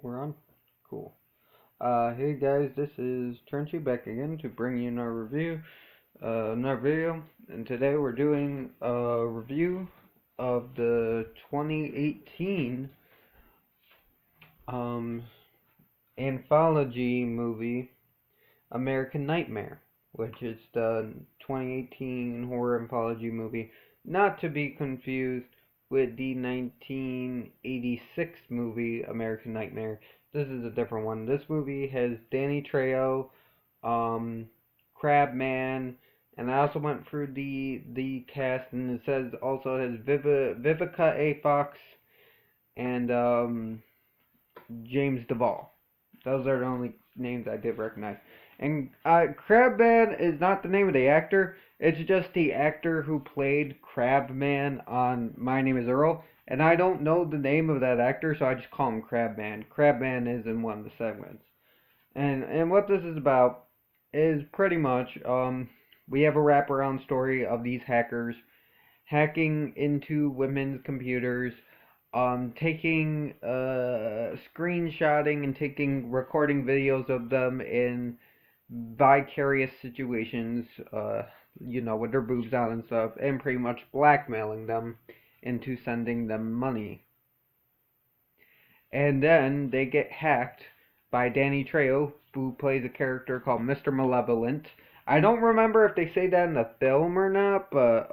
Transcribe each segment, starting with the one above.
We're on? Cool. Hey guys, this is Trenchy back again to bring you another video, and today we're doing a review of the 2018 um, anthology movie American Nightmare, which is the 2018 horror anthology movie, not to be confused with the 1986 movie American Nightmare. This is a different one. This movie has Danny Trejo, um, Crabman, and I also went through the cast, and it says also has Vivica A. Fox and James Duvall. Those are the only names I did recognize. And Crabman is not the name of the actor. It's just the actor who played Crabman on My Name is Earl. And I don't know the name of that actor, so I just call him Crabman. Crabman is in one of the segments. And what this is about is pretty much we have a wraparound story of these hackers hacking into women's computers, taking screenshotting and recording videos of them in vicarious situations, with their boobs out and stuff, and pretty much blackmailing them into sending them money. And then they get hacked by Danny Trejo, who plays a character called Mr. Malevolent. I don't remember if they say that in the film or not, but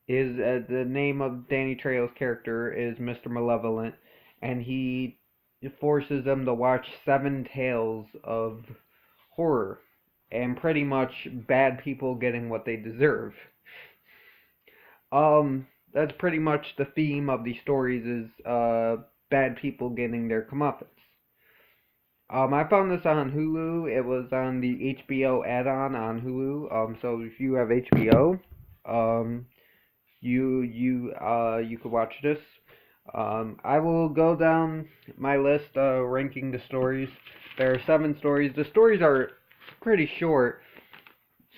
is the name of Danny Trejo's character is Mr. Malevolent, and he forces them to watch 7 tales of horror, and pretty much bad people getting what they deserve. That's pretty much the theme of these stories is bad people getting their comeuppance. I found this on Hulu. It was on the HBO add-on on Hulu. So if you have HBO, you could watch this. I will go down my list ranking the stories. There are 7 stories. The stories are pretty short,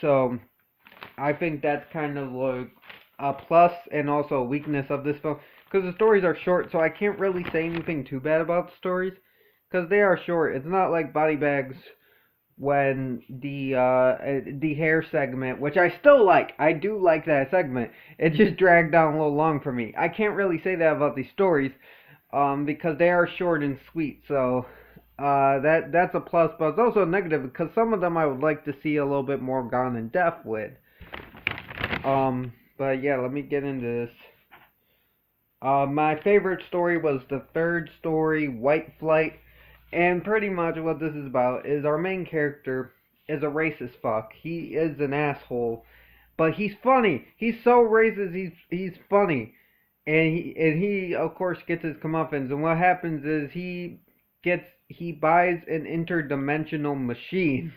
so I think that's kind of like a plus and also a weakness of this film, because the stories are short, so I can't really say anything too bad about the stories, because they are short. It's not like Body Bags when the hair segment, which I still like. I do like that segment. It just dragged down a little long for me. I can't really say that about these stories, because they are short and sweet. So that's a plus, but it's also a negative because some of them I would like to see a little bit more gone in depth with. But yeah, let me get into this. My favorite story was the 3rd story, White Flight. And pretty much what this is about is our main character is a racist fuck. He is an asshole, but he's funny. He's so racist, he's funny. And he of course gets his comeuppance. And what happens is he buys an interdimensional machine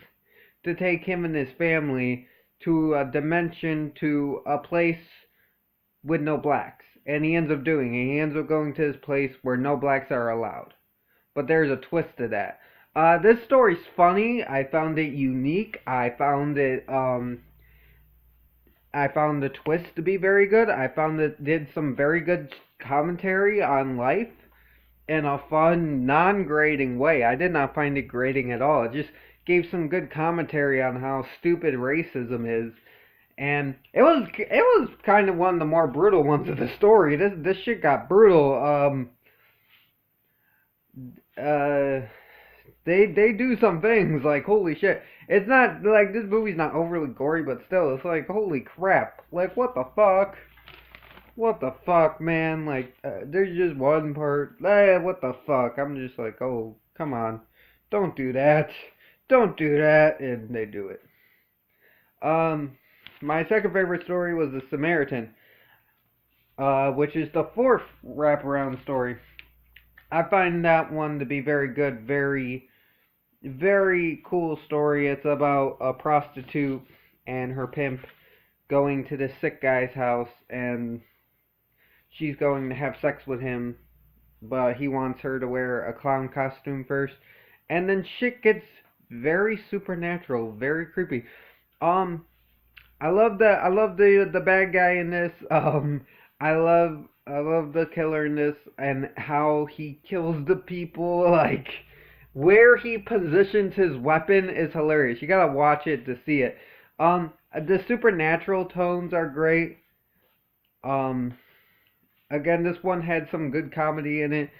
to take him and his family to a dimension, to a place with no blacks. And he ends up doing it. He ends up going to this place where no blacks are allowed. But there's a twist to that. This story's funny. I found it unique. I found the twist to be very good. I found it did some very good commentary on life in a fun, non-grating way. I did not find it grating at all. It just gave some good commentary on how stupid racism is. And it was kind of one of the more brutal ones of the story. This shit got brutal. They do some things like holy shit. It's not like this movie's not overly gory, but still, it's like holy crap. Like what the fuck? What the fuck, man? Like there's just one part. What the fuck? I'm just like, oh come on, don't do that, don't do that, and they do it. My second favorite story was The Samaritan, which is the 4th wraparound story. I find that one to be very good, very, very cool story. It's about a prostitute and her pimp going to this sick guy's house, and she's going to have sex with him, but he wants her to wear a clown costume first, and then shit gets very supernatural, very creepy. I love the bad guy in this. I love I love the killer in this and how he kills the people. Like, where he positions his weapon is hilarious. You gotta watch it to see it. The supernatural tones are great. Um, Again, this one had some good comedy in it,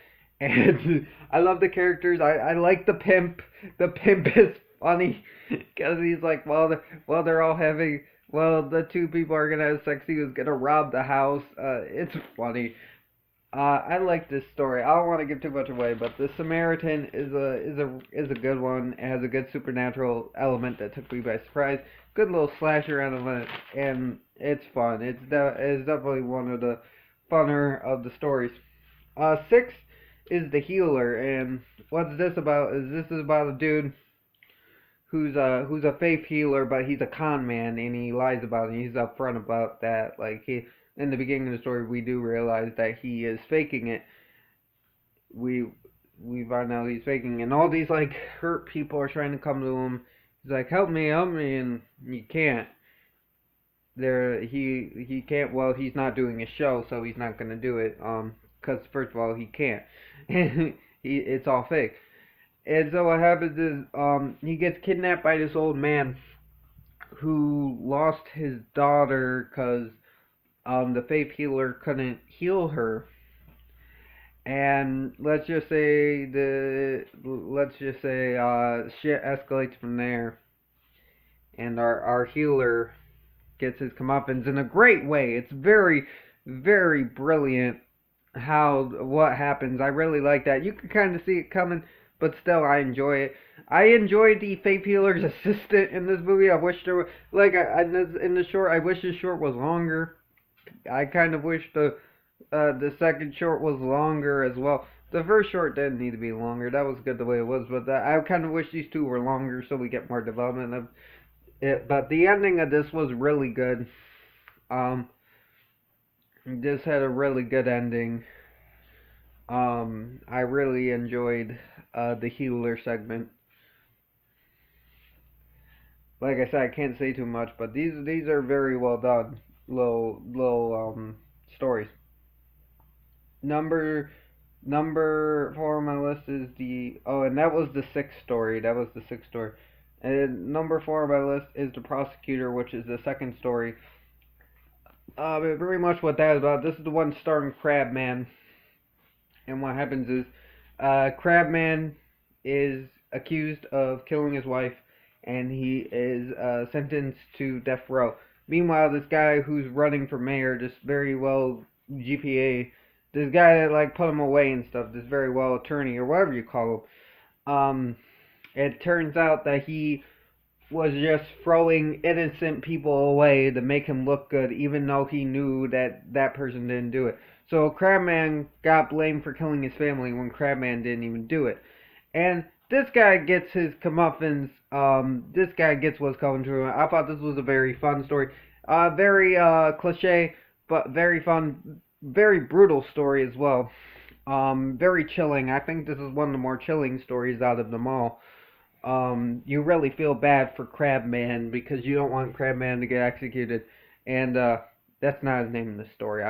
and I love the characters. I like the pimp. The pimp is funny because he's like, they're all having. Well, the two people are gonna have sex. He was gonna rob the house. It's funny. I like this story. I don't want to give too much away, but the Samaritan is a good one. It has a good supernatural element that took me by surprise. Good little slasher element, and it's fun. It's definitely one of the funner of the stories. Six is the healer, and what's this about? This is about a dude who's a faith healer, but he's a con man, and he lies about it. And he's upfront about that. Like he in the beginning of the story, we do realize that he is faking it. We we find out he's faking, and all these like hurt people are trying to come to him. He's like, help me, and you can't. He can't. Well, he's not doing a show, so he's not gonna do it. Because first of all, he can't. It's all fake. And so what happens is, he gets kidnapped by this old man who lost his daughter because the faith healer couldn't heal her. And let's just say shit escalates from there, and our healer gets his comeuppance in a great way. It's very, very brilliant what happens. I really like that. You can kind of see it coming, but still, I enjoy it. I enjoyed the faith healer's assistant in this movie. I wish there were in the short. I wish the short was longer. I kind of wish the second short was longer as well. The first short didn't need to be longer. That was good the way it was, but I kind of wish these two were longer so we get more development of it. But the ending of this was really good. This had a really good ending. I really enjoyed the healer segment. Like I said, I can't say too much, but these are very well done little stories. Number 4 on my list is and that was the sixth story. And number 4 on my list is The Prosecutor, which is the second story. Very much what that is about. This is the one starring Crabman. And what happens is, Crabman is accused of killing his wife, and he is sentenced to death row. Meanwhile, this guy who's running for mayor, this very well GPA, this guy that like put him away and stuff, this very well attorney or whatever you call him, it turns out that he was just throwing innocent people away to make him look good, even though he knew that person didn't do it. So Crabman got blamed for killing his family when Crabman didn't even do it. And this guy gets his comeuppance. This guy gets what's coming to him. I thought this was a very fun story. Very cliche, but very fun. Very brutal story as well. Very chilling. I think this is one of the more chilling stories out of them all. You really feel bad for Crabman because you don't want Crabman to get executed, and that's not his name in the story.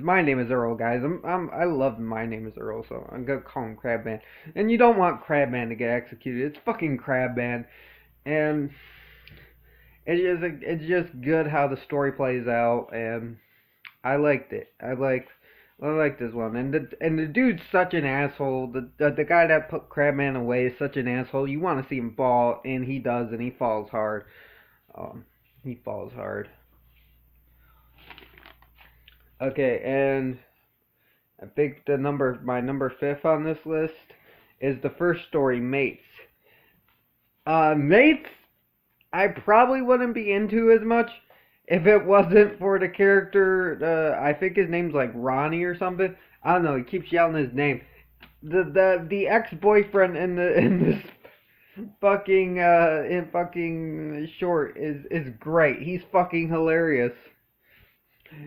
My name is Earl, guys. I love My Name is Earl, so I'm gonna call him Crabman. And you don't want Crabman to get executed. It's fucking Crabman, and it's just good how the story plays out, and I liked it. I like this one, and the dude's such an asshole. The guy that put Crabman away is such an asshole. You want to see him fall, and he does, and he falls hard. He falls hard. Okay, and I think my number 5 on this list is the first story, Mates. Mates, I probably wouldn't be into as much if it wasn't for the character. I think his name's like Ronnie or something. I don't know. He keeps yelling his name. The ex-boyfriend in this fucking short is great. He's fucking hilarious.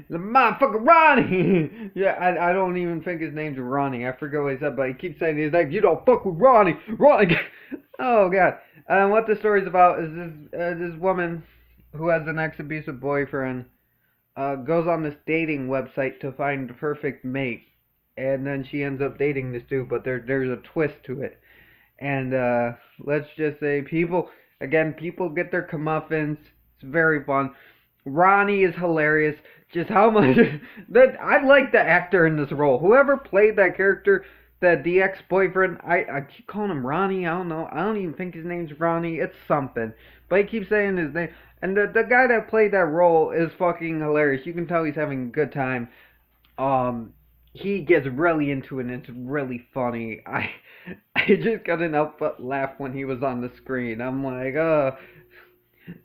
The motherfucker Ronnie! Yeah, I don't even think his name's Ronnie. I forget what he said, but he keeps saying his name. You don't fuck with Ronnie! Ronnie! Oh, God. What the story's about is this woman who has an ex-abusive boyfriend. goes on this dating website to find the perfect mate, and then she ends up dating this dude, but there's a twist to it. And let's just say people get their comeuppance. It's very fun. Ronnie is hilarious. Just how much that I like the actor in this role. Whoever played that character, the ex-boyfriend, I keep calling him Ronnie. I don't know. I don't even think his name's Ronnie. It's something, but he keeps saying his name. And the guy that played that role is fucking hilarious. You can tell he's having a good time. Um, he gets really into it, and it's really funny. I just couldn't help but laugh when he was on the screen. I'm like,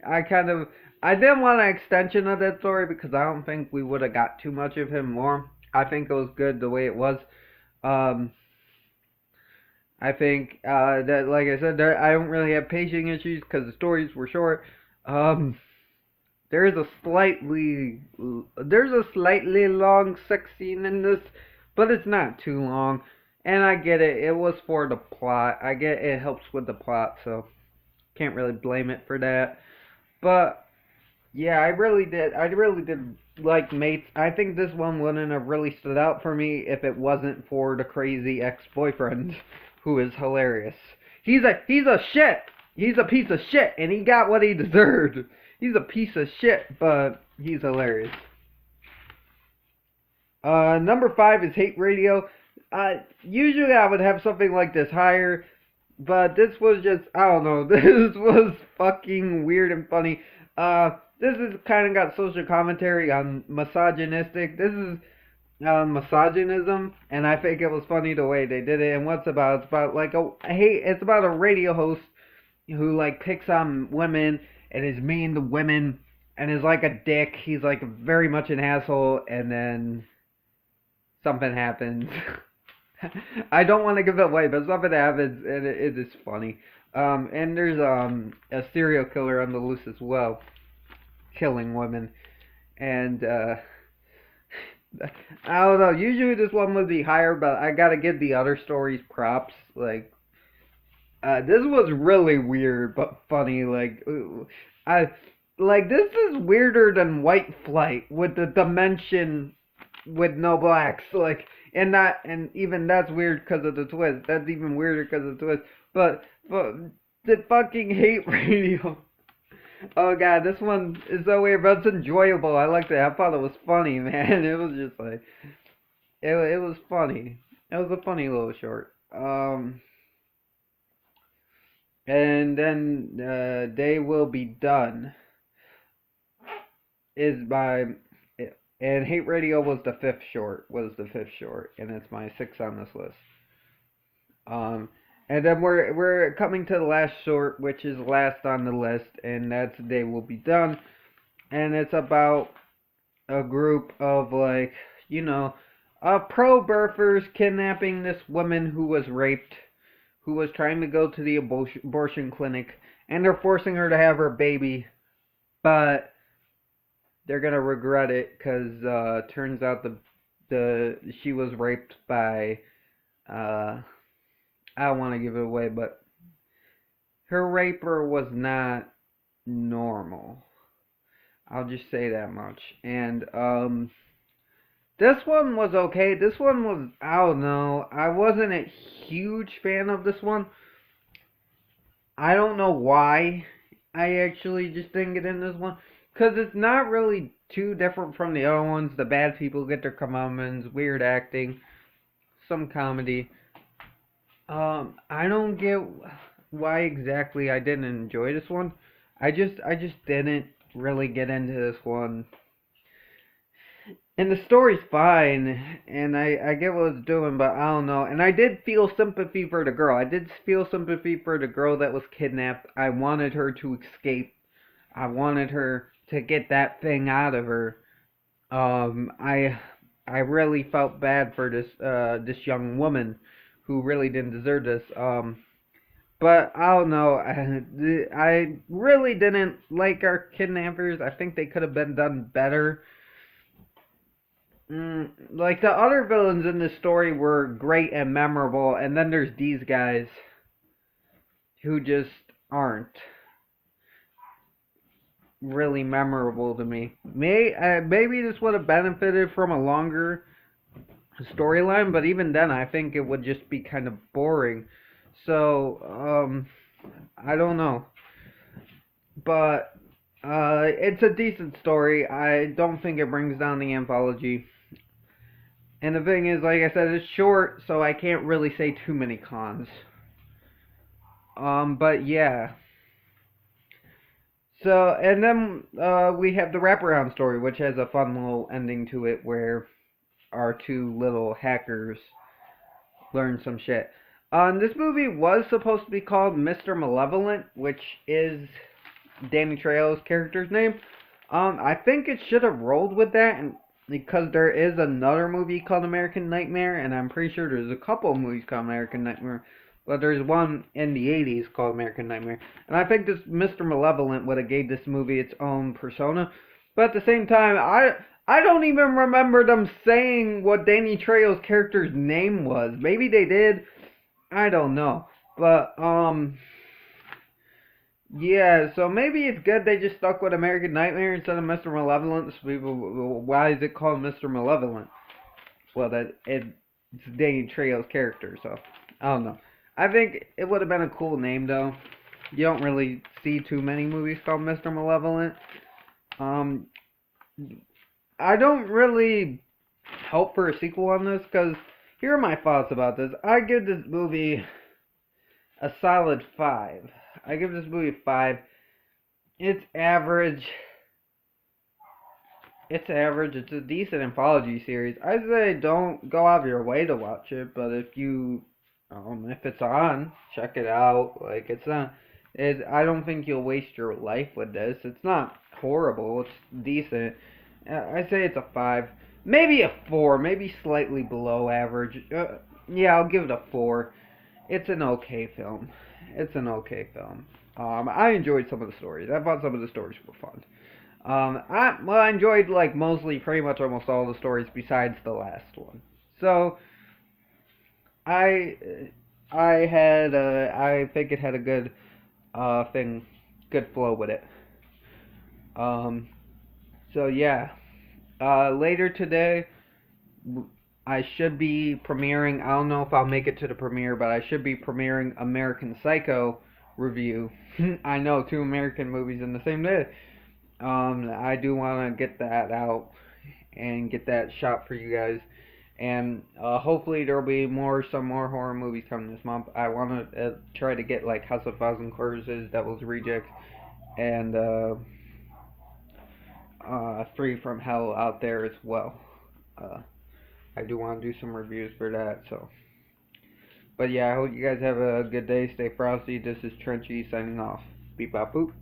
I kind of I didn't want an extension of that story because I don't think we would have got too much of him more. I think it was good the way it was. Um, I think that, like I said, I don't really have pacing issues because the stories were short. Um, there's a slightly long sex scene in this, but it's not too long. And I get it. It was for the plot. I get it helps with the plot, so can't really blame it for that. But yeah, I really did like Mates. I think this one wouldn't have really stood out for me if it wasn't for the crazy ex-boyfriend, who is hilarious. He's a shit. He's a piece of shit, and he got what he deserved. He's a piece of shit, but he's hilarious. Number 5 is Hate Radio. Usually I would have something like this higher, but this was just, I don't know, this was fucking weird and funny. This is kind of got social commentary on misogynistic. This is misogynism, and I think it was funny the way they did it. And what's about? It's about like it's about a radio host who like picks on women and is mean to women and is like a dick. He's like very much an asshole, and then something happens. I don't want to give it away, but something happens, and it is funny. And there's a serial killer on the loose as well, killing women, and I don't know. Usually this one would be higher, but I gotta give the other stories props. Like this was really weird but funny. I like this is weirder than White Flight with the dimension with no blacks. Like and even that's weird because of the twist. That's even weirder because of the twist. But the fucking Hate Radio. Oh god, this one is so weird, but it's enjoyable. I liked it. I thought it was funny, man. It was just like it was funny. It was a funny little short. And then They Will Be Done is by and Hate Radio was the fifth short, and it's my sixth on this list. Um, and then we're coming to the last short, which is last on the list, and that's They Will Be Done, and it's about a group of like pro-birthers kidnapping this woman who was raped, who was trying to go to the abortion clinic, and they're forcing her to have her baby, but they're gonna regret it because turns out the she was raped by I don't want to give it away, but her raper was not normal. I'll just say that much. And this one was okay. This one was, I don't know. I wasn't a huge fan of this one. I don't know why I actually just didn't get in this one. Because it's not really too different from the other ones. The bad people get their comeuppance, weird acting, some comedy. I don't get why exactly I didn't enjoy this one. I just didn't really get into this one. And the story's fine, and I get what it's doing, but I don't know. And I did feel sympathy for the girl. I did feel sympathy for the girl that was kidnapped. I wanted her to escape. I wanted her to get that thing out of her. I really felt bad for this young woman who really didn't deserve this. But I don't know. I really didn't like our kidnappers. I think they could have been done better. Like the other villains in this story were great and memorable, and then there's these guys who just aren't. really memorable to me. Maybe this would have benefited from a longer storyline, but even then, I think it would just be kind of boring. So, I don't know. But, it's a decent story. I don't think it brings down the anthology. And the thing is, like I said, it's short, so I can't really say too many cons. But yeah. So, and then we have the wraparound story, which has a fun little ending to it where our two little hackers learn some shit. This movie was supposed to be called Mr. Malevolent, which is Danny Trejo's character's name. I think it should have rolled with that, and because there is another movie called American Nightmare, and I'm pretty sure there's a couple of movies called American Nightmare, but there's one in the 80s called American Nightmare. And I think this Mr. Malevolent would have gave this movie its own persona. But at the same time, I don't even remember them saying what Danny Trejo's character's name was. Maybe they did. I don't know. But yeah, so maybe it's good they just stuck with American Nightmare instead of Mr. Malevolent. So people, why is it called Mr. Malevolent? Well, it's Danny Trejo's character, so I don't know. I think it would have been a cool name though. You don't really see too many movies called Mr. Malevolent. Um, I don't really hope for a sequel on this because here are my thoughts about this. I give this movie a solid 5. I give this movie a 5. It's average. It's average. It's a decent anthology series. I say don't go out of your way to watch it, but if it's on, check it out. Like it's not. I don't think you'll waste your life with this. It's not horrible. It's decent. I say it's a 5, maybe a 4, maybe slightly below average. Yeah, I'll give it a 4. It's an okay film. It's an okay film. I enjoyed some of the stories. I thought some of the stories were fun. I enjoyed like mostly, pretty much almost all the stories besides the last one. So I I think it had a good good flow with it. Um, so yeah, later today I should be premiering. I don't know if I'll make it to the premiere, but I should be premiering American Psycho review. I know, 2 American movies in the same day. I do want to get that out and get that shot for you guys. And hopefully there will be some more horror movies coming this month. I want to try to get like House of Thousand Corpses, Devil's Rejects, and Three from Hell out there as well. Uh, I do want to do some reviews for that. So, but yeah, I hope you guys have a good day. Stay frosty. This is Trenchy signing off. Beep bop boop.